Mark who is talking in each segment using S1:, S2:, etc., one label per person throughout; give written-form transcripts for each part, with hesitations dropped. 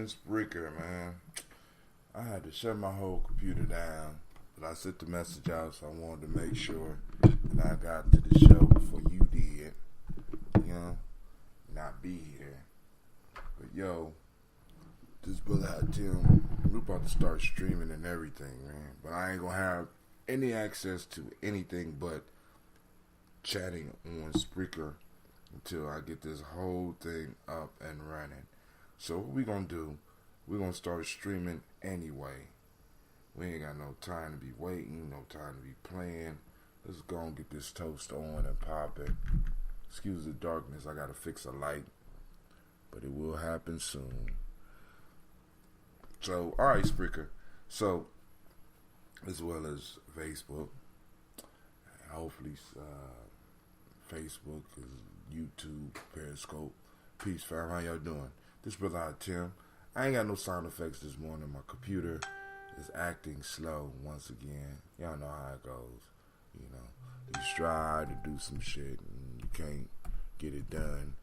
S1: man, Spreaker, man. I had to shut my whole computer down, but I sent the message out, so I wanted to make sure that I got to the show before you did. You know, not be here. But yo, this brother had Tim. We're about to start streaming and everything, man. But I ain't gonna have any access to anything but chatting on Spreaker until I get this whole thing up and running. So what we gonna do? We're gonna start streaming anyway. We ain't got no time to be waiting, no time to be playing. Let's go and get this toast on and popping. Excuse the darkness, I gotta fix a light, but it will happen soon. So, alright, Spreaker. So, as well as Facebook, and hopefully Facebook, YouTube, Periscope. Peace, fam. How y'all doing? This brother Tim. I ain't got no sound effects this morning. My computer is acting slow once again. Y'all know how it goes. You know, you strive to do some shit and you can't get it done.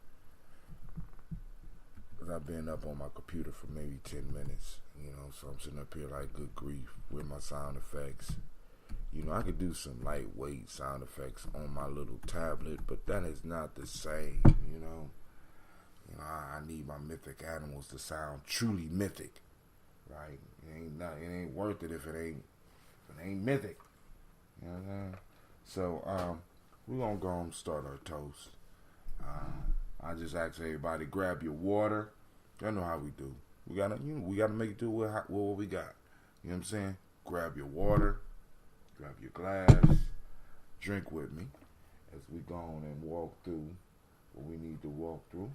S1: Because I've been up on my computer for maybe 10 minutes. You know, so I'm sitting up here like good grief with my sound effects. You know, I could do some lightweight sound effects on my little tablet, but that is not the same, you know. You know, I need my mythic animals to sound truly mythic, right? It ain't worth it if it ain't mythic. You know what I'm saying? So, we're gonna go and start our toast. I just ask everybody grab your water. Y'all know how we do. We gotta make it do with what we got. You know what I'm saying? Grab your water, grab your glass, drink with me as we go on and walk through what we need to walk through.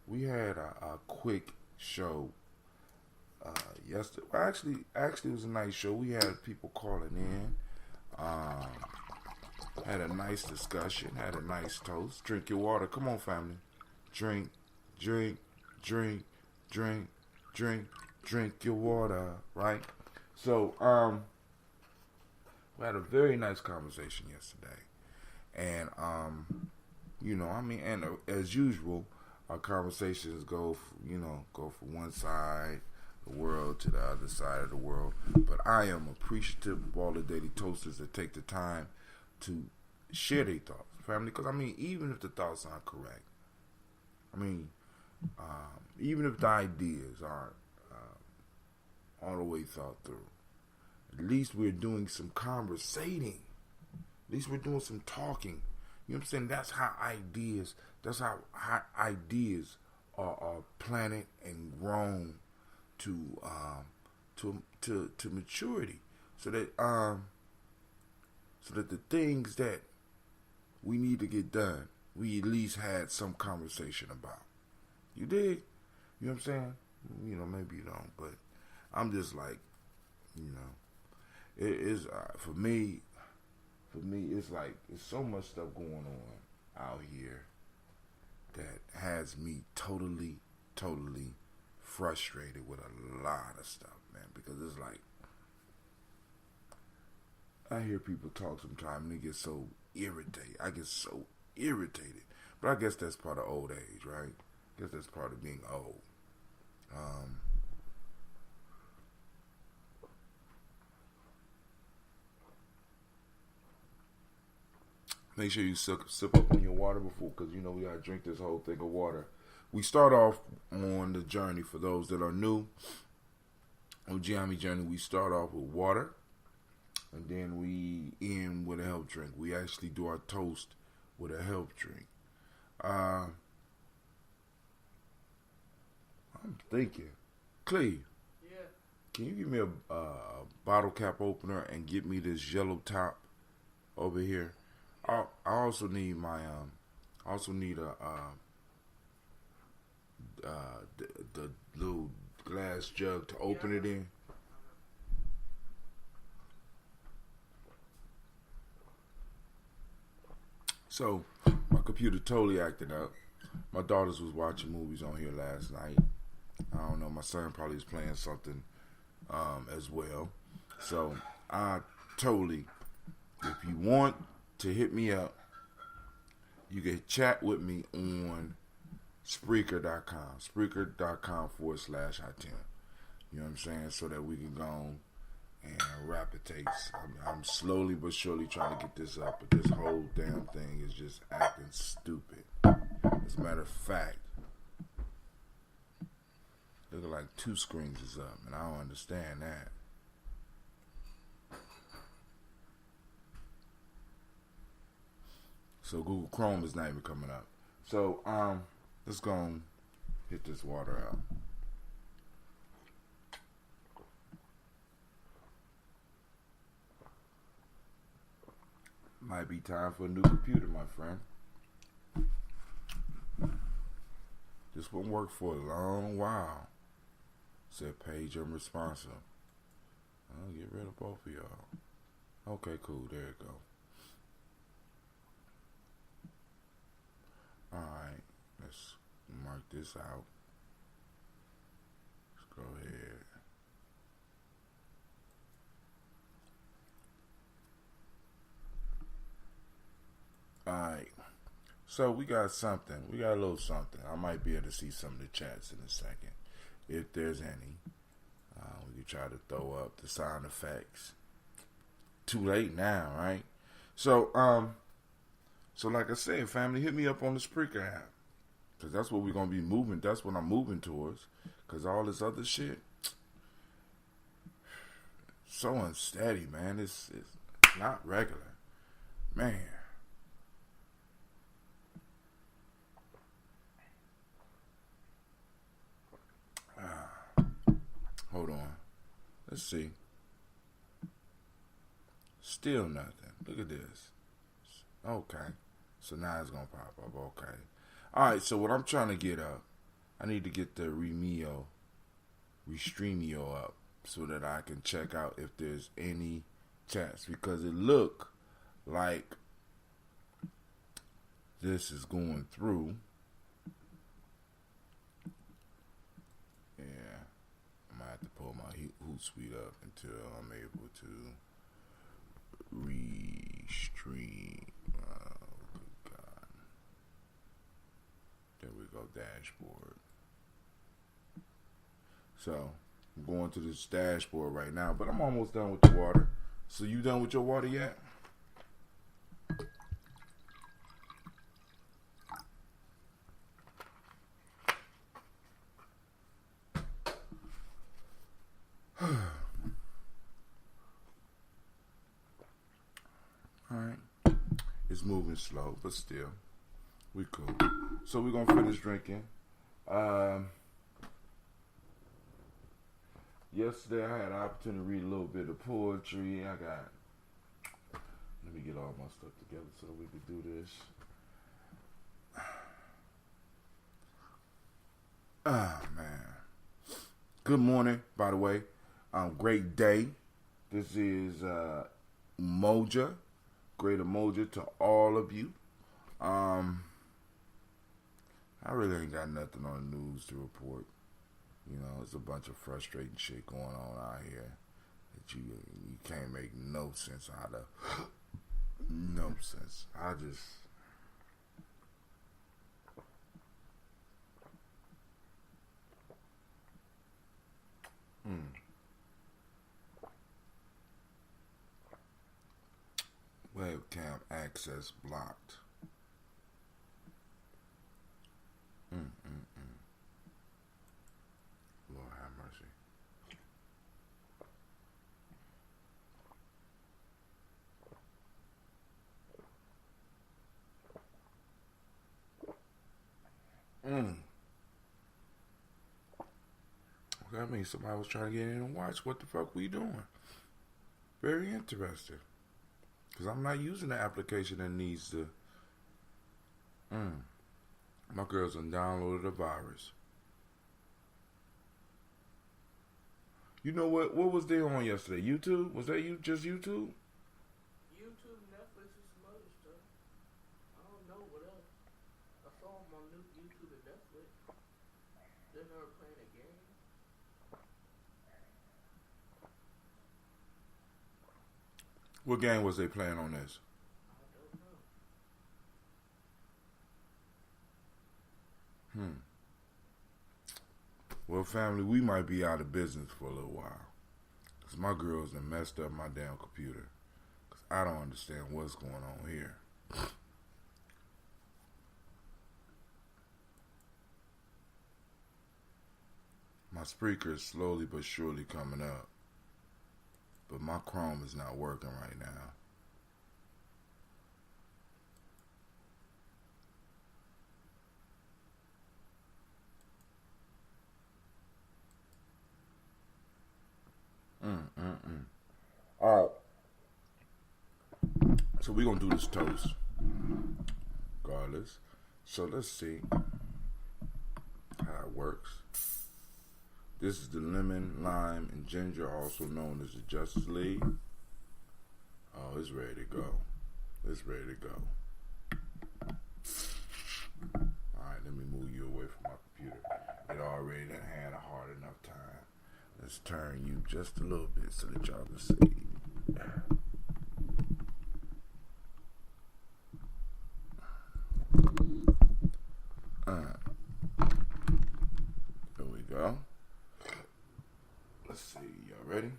S1: We had a quick show yesterday. Well, actually, it was a nice show. We had people calling in. Had a nice discussion. Had a nice toast. Drink your water. Come on, family. Drink your water. Right? So, we had a very nice conversation yesterday. And, you know, I mean, and as usual, our conversations go from one side of the world to the other side of the world. But I am appreciative of all the daily toasters that take the time to share their thoughts, family. Because, I mean, even if the thoughts aren't correct, I mean, even if the ideas aren't all the way thought through, at least we're doing some conversating. At least we're doing some talking. You know what I'm saying? That's how ideas are planted and grown to maturity. So that the things that we need to get done, we at least had some conversation about. You dig? You know what I'm saying? You know, maybe you don't, but I'm just like, you know, it is for me, it's like, it's so much stuff going on out here that has me totally frustrated with a lot of stuff, man. Because it's like, I hear people talk sometimes and they get so irritated. I get so irritated. But I guess that's part of old age, right? I guess that's part of being old. Make sure you sip up on your water before, because you know we gotta drink this whole thing of water. We start off on the journey for those that are new. On Gye-Nyame journey, we start off with water, and then we end with a health drink. We actually do our toast with a health drink. I'm thinking, Cleve.
S2: Yeah.
S1: Can you give me a bottle cap opener and get me this yellow top over here? I also need my the little glass jug to open it in. So my computer totally acted up. My daughters was watching movies on here last night. I don't know, my son probably is playing something as well. So I totally, if you want to hit me up, you can chat with me on Spreaker.com. Spreaker.com/I10. You know what I'm saying? So that we can go on and rap it takes. I'm slowly but surely trying to get this up, but this whole damn thing is just acting stupid. As a matter of fact, look like 2 screens is up, and I don't understand that. So Google Chrome is not even coming up. So let's go and hit this water out. Might be time for a new computer, my friend. This won't work for a long while. Said page unresponsive. I'll get rid of both of y'all. Okay, cool. There you go. Alright. Let's mark this out. Let's go ahead. Alright. So we got something. We got a little something. I might be able to see some of the chats in a second, if there's any. We can try to throw up the sound effects. Too late now, right? So like I said, family, hit me up on the Spreaker app, because that's what we're gonna be moving. That's what I'm moving towards. Because all this other shit, so unsteady, man. It's not regular, man. Hold on. Let's see. Still nothing. Look at this. Okay. So now it's going to pop up. Okay. Alright, so what I'm trying to get up, I need to get the Restreamio up so that I can check out if there's any chats. Because it look like this is going through. To pull my Hootsuite up until I'm able to restream. Oh, good God. There we go, dashboard. So, I'm going to this dashboard right now, but I'm almost done with the water. So, you done with your water yet? Alright. It's moving slow, but still, we cool. So we're gonna finish drinking. Yesterday I had an opportunity to read a little bit of poetry. Let me get all my stuff together so we can do this. Man. Good morning, by the way. Great day. This is Umoja. Great Umoja to all of you. I really ain't got nothing on the news to report. You know, it's a bunch of frustrating shit going on out here that you can't make no sense out of. No sense. Webcam access blocked. Lord have mercy. That means somebody was trying to get in and watch. What the fuck we doing? Very interesting. Because I'm not using the application that needs to. My girls done downloaded the virus. You know what? What was there on yesterday? YouTube? Was that just YouTube?
S2: YouTube, Netflix, and some other stuff. I don't know what else. I saw them on YouTube and Netflix. Then they were playing a game.
S1: What game was they playing on this?
S2: I don't know.
S1: Well, family, we might be out of business for a little while. Because my girls done messed up my damn computer. Because I don't understand what's going on here. My Spreaker is slowly but surely coming up. But my Chrome is not working right now. Alright. So we're going to do this toast. Regardless. So let's see how it works. This is the lemon, lime, and ginger, also known as the Justice League. Oh, it's ready to go. It's ready to go. Alright, let me move you away from my computer. It already done had a hard enough time. Let's turn you just a little bit so that y'all can see. There we go. Let's see, y'all ready?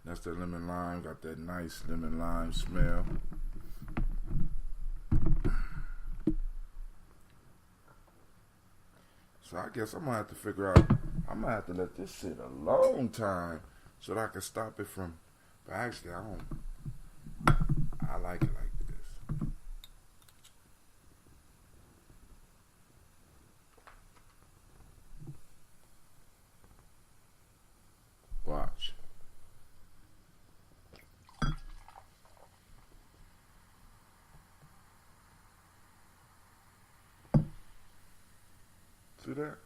S1: That's the lemon lime, got that nice lemon lime smell. So I guess I'm gonna have to figure out, I'm gonna have to let this sit a long time so that I can stop it from, but actually I like it like this. Watch. See that?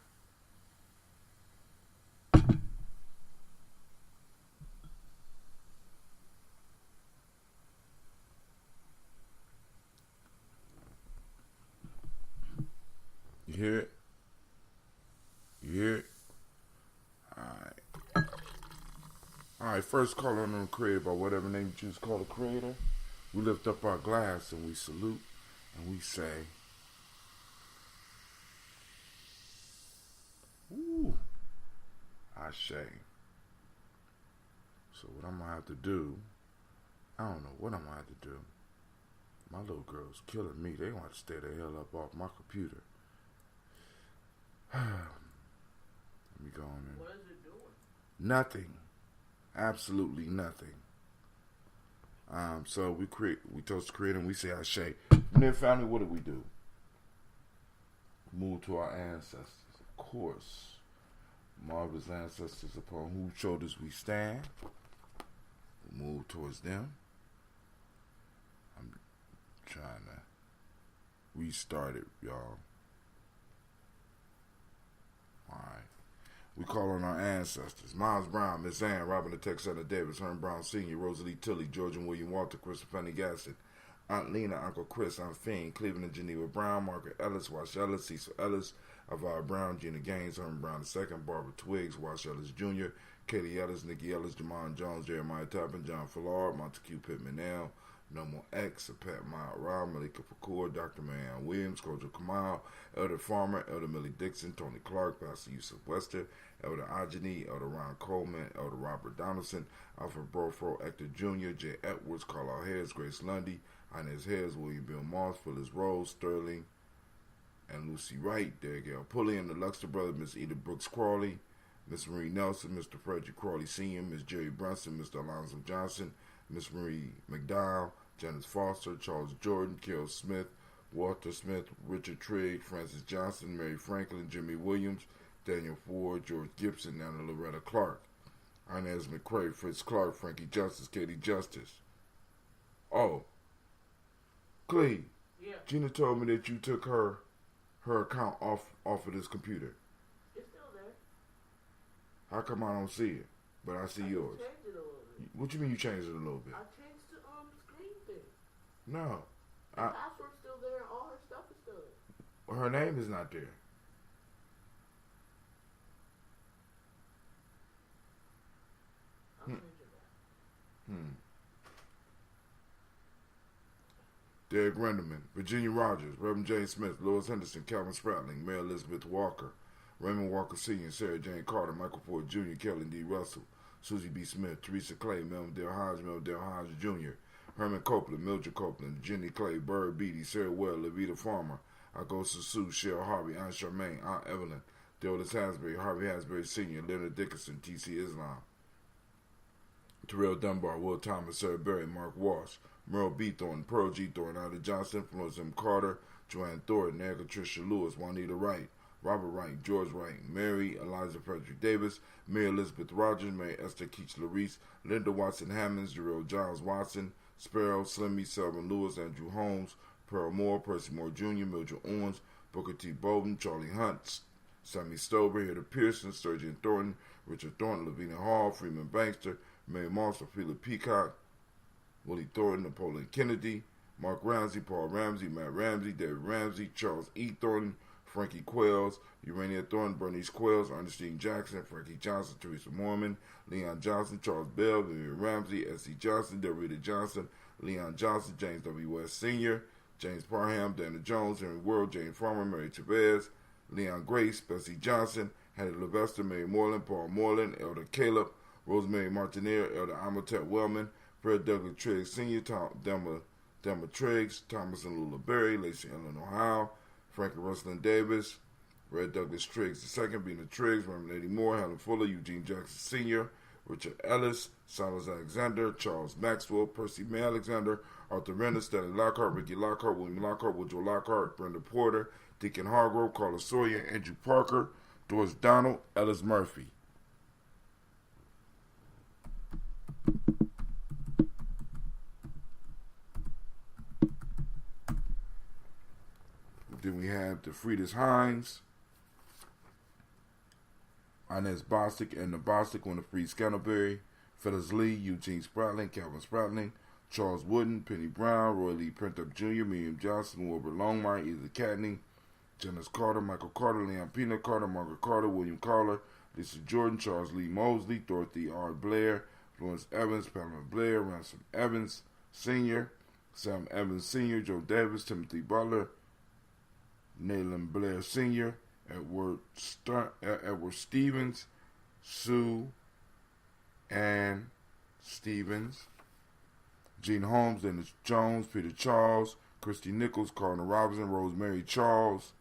S1: You hear it? You hear it? Alright, first call on the creator by whatever name you choose to call the creator. We lift up our glass and we salute and we say, ooh, Ashe. So what I'm going to have to do, I don't know what I'm going to have to do. My little girl's killing me. They want to stay the hell up off my computer. Let me go on in.
S2: What is it doing?
S1: Nothing. Absolutely nothing. So we toast the creator and we say Ashe. And then family, what do? Move to our ancestors. Of course. Marvelous ancestors upon whose shoulders we stand. Move towards them. I'm trying to restart it, y'all. Alright. We call on our ancestors. Miles Brown, Miss Ann, Robin the Texana Davis, Herm Brown Sr., Rosalie Tilley, George and William Walter, Christopher Pendergaston, Aunt Lena, Uncle Chris, Aunt Fiend, Cleveland and Geneva Brown, Margaret Ellis, Wash Ellis, Cecil Ellis, Avard Brown, Gina Gaines, Herman Brown II, Barbara Twiggs, Wash Ellis Jr., Katie Ellis, Nikki Ellis, Jamon Jones, Jeremiah Tappan, John Fallard, Montague Pittman L, No More X, Pat Mile Rob, Malika Fakour, Dr. Marianne Williams, Kojo Kamal, Elder Farmer, Elder Millie Dixon, Tony Clark, Pastor Yusuf Wester, Elder Ajani, Elder Ron Coleman, Elder Robert Donaldson, Alfred Brofro, Hector Jr., Jay Edwards, Carlisle Harris, Grace Lundy, Inez Harris, William Bill Moss, Phyllis Rose, Sterling, and Lucy Wright, Derek L. Pulley, and the Luxter brothers, Miss Edith Brooks Crawley, Miss Marie Nelson, Mr. Frederick Crawley Sr., Miss Jerry Brunson, Mr. Alonzo Johnson, Miss Marie McDowell, Janice Foster, Charles Jordan, Carol Smith, Walter Smith, Richard Trigg, Francis Johnson, Mary Franklin, Jimmy Williams, Daniel Ford, George Gibson, Nana Loretta Clark, Inez McCrae, Fritz Clark, Frankie Justice, Katie Justice. Oh, Clee,
S2: Yeah.
S1: Gina told me that you took her account off of this computer.
S2: It's still there.
S1: How come I don't see it, but I see yours?
S2: I changed it a little bit.
S1: What you mean you changed it a little bit?
S2: I changed the screen thing.
S1: No,
S2: The password's still there and all her stuff is still there.
S1: her name is not there. Derek Renderman, Virginia Rogers, Reverend Jane Smith, Lois Henderson, Calvin Spratling, Mary Elizabeth Walker, Raymond Walker Sr., Sarah Jane Carter, Michael Ford Jr., Kelly D. Russell, Susie B. Smith, Teresa Clay, Melvin Dale Hodge Jr., Herman Copeland, Mildred Copeland, Jenny Clay, Bird Beatty, Sarah Well, Levita Farmer, Agosta Sue, Cheryl Harvey, Aunt Charmaine, Aunt Evelyn, Deolis Hasbury, Harvey Hasbury Sr., Leonard Dickinson, T.C. Islam, Terrell Dunbar, Will Thomas, Sarah Berry, Mark Walsh, Merle B. Thornton, Pearl G. Thornton, Ida Johnson, Florence M. Carter, Joanne Thornton, Erica Tricia Lewis, Juanita Wright, Robert Wright, George Wright, Mary Eliza Frederick Davis, Mary Elizabeth Rogers, Mary Esther Keach Larice, Linda Watson Hammonds, Jarrell Giles Watson, Sparrow, Slimmy, Selvin Lewis, Andrew Holmes, Pearl Moore, Percy Moore Jr., Mildred Owens, Booker T. Bowden, Charlie Hunt, Sammy Stover, Hilda Pearson, Sturgeon Thornton, Richard Thornton, Lavina Hall, Freeman Bankster, Mary Moss, Ophelia Peacock, Willie Thornton, Napoleon Kennedy, Mark Ramsey, Paul Ramsey, Matt Ramsey, David Ramsey, Charles E. Thornton, Frankie Quells, Urania Thornton, Bernice Quells, Ernestine Jackson, Frankie Johnson, Teresa Mormon, Leon Johnson, Charles Bell, Vivian Ramsey, S.C. Johnson, Delrita Johnson, Leon Johnson, James W. West Sr., James Parham, Dana Jones, Henry World, Jane Farmer, Mary Tevez, Leon Grace, Bessie Johnson, Hattie Levester, Mary Moreland, Paul Moreland, Elder Caleb, Rosemary Martineer, Elder Amotet Wellman, Fred Douglas Triggs Sr., Delma Triggs, Thomas and Lula Berry, Lacey Ellen Ohio, Frankie Russell Davis, Red Douglas Triggs II, Bina Triggs, Reverend Eddie Moore, Helen Fuller, Eugene Jackson Sr., Richard Ellis, Silas Alexander, Charles Maxwell, Percy May Alexander, Arthur Renner, Stanley Lockhart, Ricky Lockhart, William Lockhart, Woodrow Lockhart, Brenda Porter, Deacon Hargrove, Carla Sawyer, Andrew Parker, Doris Donald, Ellis Murphy. Then we have the Friedis Hines, Inez Bostic, and the Bostic on the Free Scantleberry, Phyllis Lee, Eugene Spratling, Calvin Spratling, Charles Wooden, Penny Brown, Roy Lee Printup Jr., Miriam Johnson, Wilbur Longmire, Ethan Catney, Janice Carter, Michael Carter, Leon Pina Carter, Margaret Carter, William Carter, Lisa Jordan, Charles Lee Mosley, Dorothy R. Blair, Florence Evans, Pamela Blair, Ransom Evans Sr., Sam Evans Sr., Joe Davis, Timothy Butler, Nayland Blair Sr., Edward Stevens, Sue Ann Stevens, Gene Holmes, Dennis Jones, Peter Charles, Christy Nichols, Cardinal Robinson, Rosemary Charles,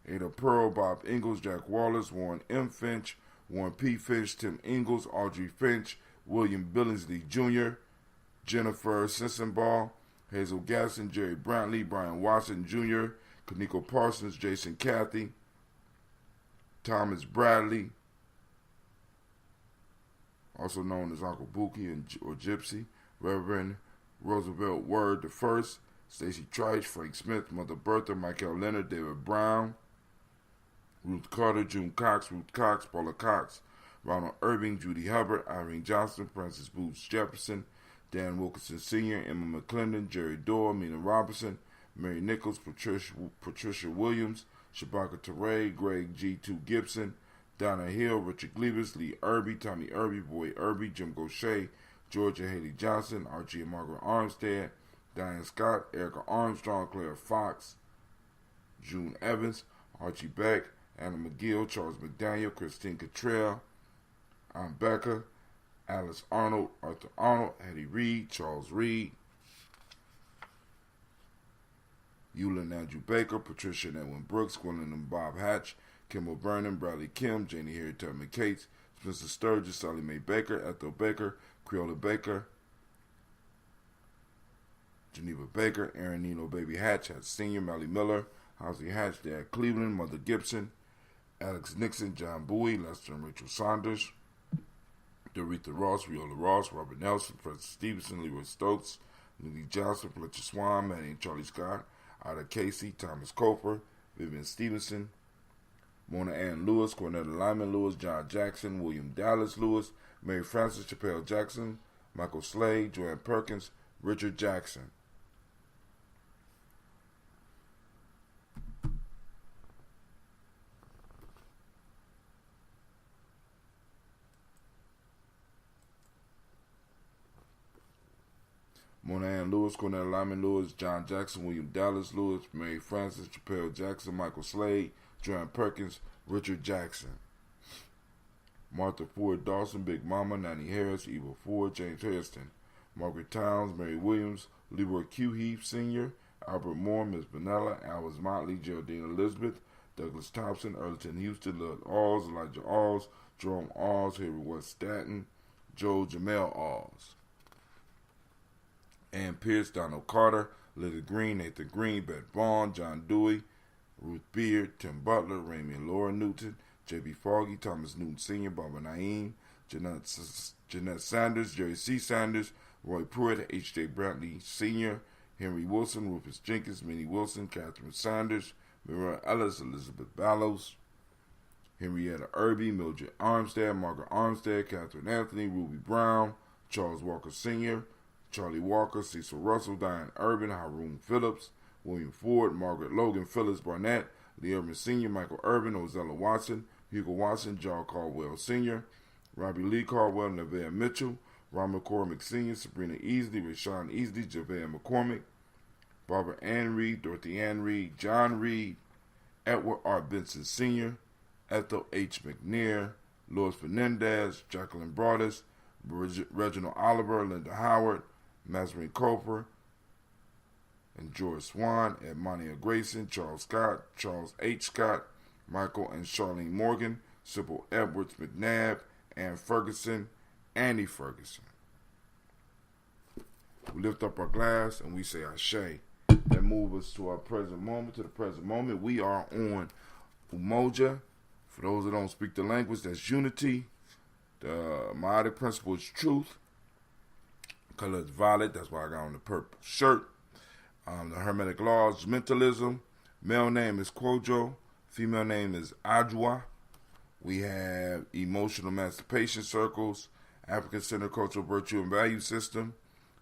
S1: Ada Pearl, Bob Ingalls, Jack Wallace, Warren M. Finch, Warren P. Finch, Tim Ingalls, Audrey Finch, William Billingsley Jr., Jennifer Sensenbaugh, Hazel Gasson, Jerry Brantley, Brian Watson Jr., Kaniko Parsons, Jason Cathy, Thomas Bradley, also known as Uncle Bookie or Gypsy, Reverend Roosevelt Word I, Stacy Trice, Frank Smith, Mother Bertha, Michael Leonard, David Brown, Ruth Carter, June Cox, Ruth Cox, Paula Cox, Ronald Irving, Judy Hubbard, Irene Johnson, Francis Boots Jefferson, Dan Wilkinson Sr., Emma McClendon, Jerry Dorr, Mina Robinson, Mary Nichols, Patricia Williams, Shabaka Teray, Greg G. 2 Gibson, Donna Hill, Richard Gleavis, Lee Irby, Tommy Irby, Boy Irby, Jim Gaucher, Georgia Haley Johnson, Archie and Margaret Armstead, Diane Scott, Erica Armstrong, Claire Fox, June Evans, Archie Beck, Anna McGill, Charles McDaniel, Christine Cottrell, Ann Becker, Alice Arnold, Arthur Arnold, Hattie Reed, Charles Reed, Eulin Andrew Baker, Patricia and Edwin Brooks, Gwendolyn and Bob Hatch, Kimball Burnham, Bradley Kim, Janie Harriet Tubman Cates, Spencer Sturgis, Sally Mae Baker, Ethel Baker, Creola Baker, Geneva Baker, Aaron Nino Baby Hatch, Hatch Sr., Mally Miller, Housley Hatch, Dad Cleveland, Mother Gibson, Alex Nixon, John Bowie, Lester and Rachel Saunders, Doretha Ross, Viola Ross, Robert Nelson, Francis Stevenson, Leroy Stokes, Lily Johnson, Fletcher Swan, Manny and Charlie Scott, Ida Casey, Thomas Coper, Vivian Stevenson, Mona Ann Lewis, Cornetta Lyman Lewis, John Jackson, William Dallas Lewis, Mary Frances Chappelle Jackson, Michael Slade, Joanne Perkins, Richard Jackson. Monahan Lewis, Cornell Lyman Lewis, John Jackson, William Dallas Lewis, Mary Frances, Chappelle Jackson, Michael Slade, Joanne Perkins, Richard Jackson. Martha Ford Dawson, Big Mama, Nanny Harris, Eva Ford, James Hairston, Margaret Towns, Mary Williams, Leroy Q. Heath Sr., Albert Moore, Miss Vanilla, Alice Motley, Geraldine Elizabeth, Douglas Thompson, Earlton Houston, Lud Alls, Elijah Alls, Jerome Alls, Harry West Stanton, Joe Jamel Alls, Ann Pierce, Donald Carter, Lydia Green, Nathan Green, Beth Vaughn, John Dewey, Ruth Beard, Tim Butler, Ramey and Laura Newton, J.B. Foggy, Thomas Newton Sr., Barbara Naeem, Jeanette Sanders, Jerry C. Sanders, Roy Pruitt, H.J. Brantley Sr., Henry Wilson, Rufus Jenkins, Minnie Wilson, Catherine Sanders, Mira Ellis, Elizabeth Ballows, Henrietta Irby, Mildred Armstead, Margaret Armstead, Catherine Anthony, Ruby Brown, Charles Walker Sr., Charlie Walker, Cecil Russell, Diane Urban, Haroon Phillips, William Ford, Margaret Logan, Phyllis Barnett, Lee Urban Sr., Michael Urban, Ozella Watson, Hugo Watson, John Caldwell Sr., Robbie Lee Caldwell, Nevaeh Mitchell, Ron McCormick Sr., Sabrina Easley, Rashawn Easley, Javea McCormick, Barbara Ann Reed, Dorothy Ann Reed, John Reed, Edward R. Benson Sr., Ethel H. McNair, Lois Fernandez, Jacqueline Broadus, Reginald Oliver, Linda Howard, Masrin Coper, and George Swan, Edmonia Grayson, Charles Scott, Charles H. Scott, Michael and Charlene Morgan, Sybil Edwards McNabb, Ann Ferguson, Annie Ferguson. We lift up our glass and we say Ashe. That moves us to our present moment. To the present moment, we are on Umoja. For those that don't speak the language, that's unity. The Maadic principle is truth. Color is violet. That's why I got on the purple shirt. The Hermetic law is mentalism. Male name is Kwojo. Female name is Adwa. We have emotional emancipation circles. African Center Cultural Virtue and Value System.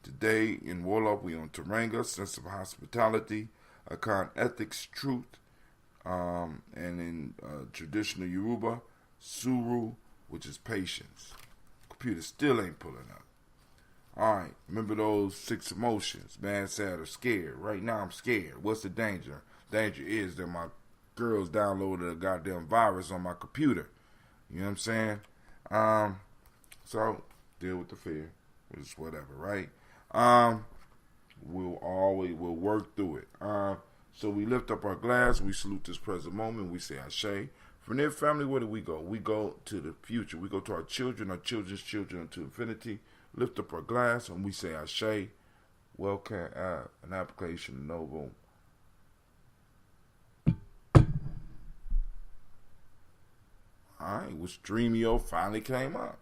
S1: Today in Wolof, we on Teranga, sense of hospitality, Akan ethics, truth, and in traditional Yoruba, Suru, which is patience. Computer still ain't pulling up. Alright, remember those 6 emotions, mad, sad, or scared. Right now I'm scared. What's the danger? Danger is that my girls downloaded a goddamn virus on my computer. You know what I'm saying? So, deal with the fear. It's whatever, right? We'll work through it. So we lift up our glass, we salute this present moment, we say Ashe. From their family, where do we go? We go to the future. We go to our children's children, into infinity. Lift up our glass and we say Ashe. Welcome, an application novo. Alright, which Dreamio finally came up.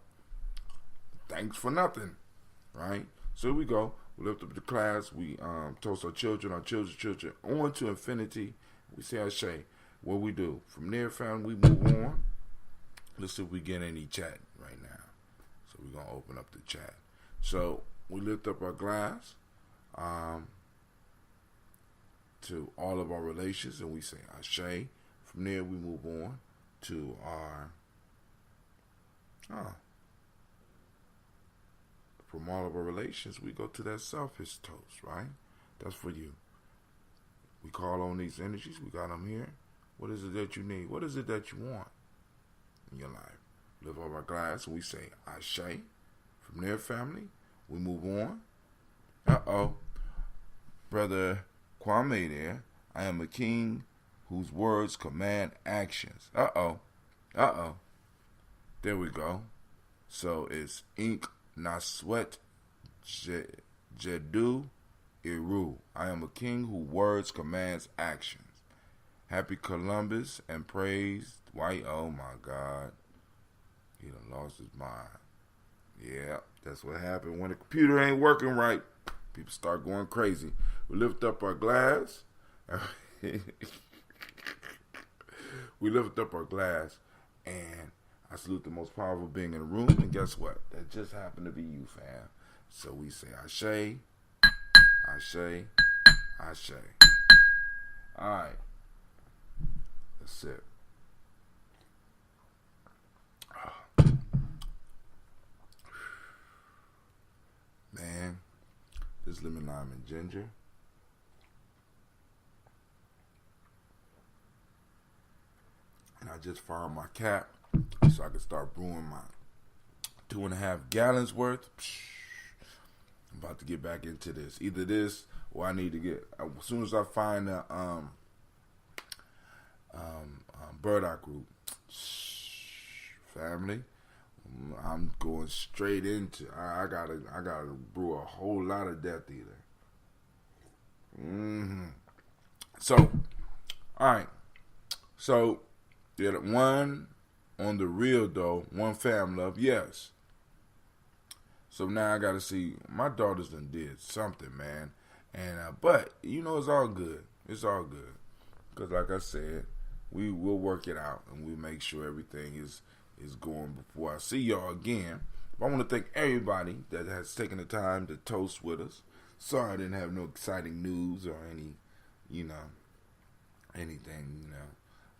S1: Thanks for nothing. Right? So here we go. We lift up the class. We toast our children's children on to infinity. We say Ashe. What we do? From there, family, we move on. Let's see if we get any chat right now. So we're going to open up the chat. So we lift up our glass to all of our relations and we say Ashe. From there, we move on to our... From all of our relations, we go to that selfish toast, right? That's for you. We call on these energies. We got them here. What is it that you need? What is it that you want in your life? Lift up our glass and we say Ashe. From their family, we move on. Brother Kwame there. I am a king whose words command actions. There we go. So it's Ink Naswet Jedu Iru. I am a king whose words commands actions. Happy Columbus and praise white. Oh my God. He done lost his mind. Yeah, that's what happened. When the computer ain't working right, people start going crazy. We lift up our glass. We lift up our glass and I salute the most powerful being in the room, and guess what? That just happened to be you, fam. So we say Ashe, Ashe, Ashe. All right. That's it. Man, this lemon lime and ginger. And I just fired my cap so I can start brewing my 2.5 gallons worth. I'm about to get back into this. Either this or I need to get, as soon as I find the burdock root, family, I'm going straight into. I gotta brew a whole lot of Death Eater. So, all right. So, yeah, one on the real though, one fam love, yes. So now I gotta see. My daughters done did something, man, and but you know it's all good. It's all good, cause like I said, we will work it out and we'll make sure everything is going before I see y'all again. But I want to thank everybody that has taken the time to toast with us. Sorry I didn't have no exciting news or any, anything,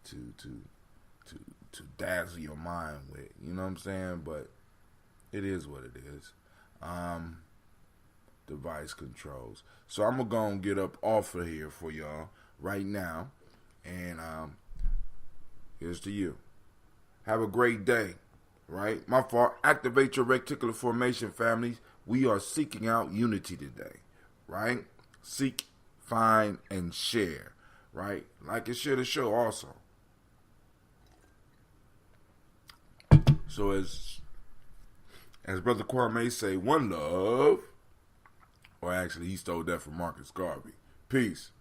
S1: to dazzle your mind with. You know what I'm saying? But it is what it is. Device controls. So I'm gonna go and get up off of here for y'all right now, and here's to you. Have a great day, right? My fault. Activate your reticular formation, families. We are seeking out unity today, right? Seek, find, and share, right? Like and share the show also. So as Brother Kwame say, one love. Or actually, he stole that from Marcus Garvey. Peace.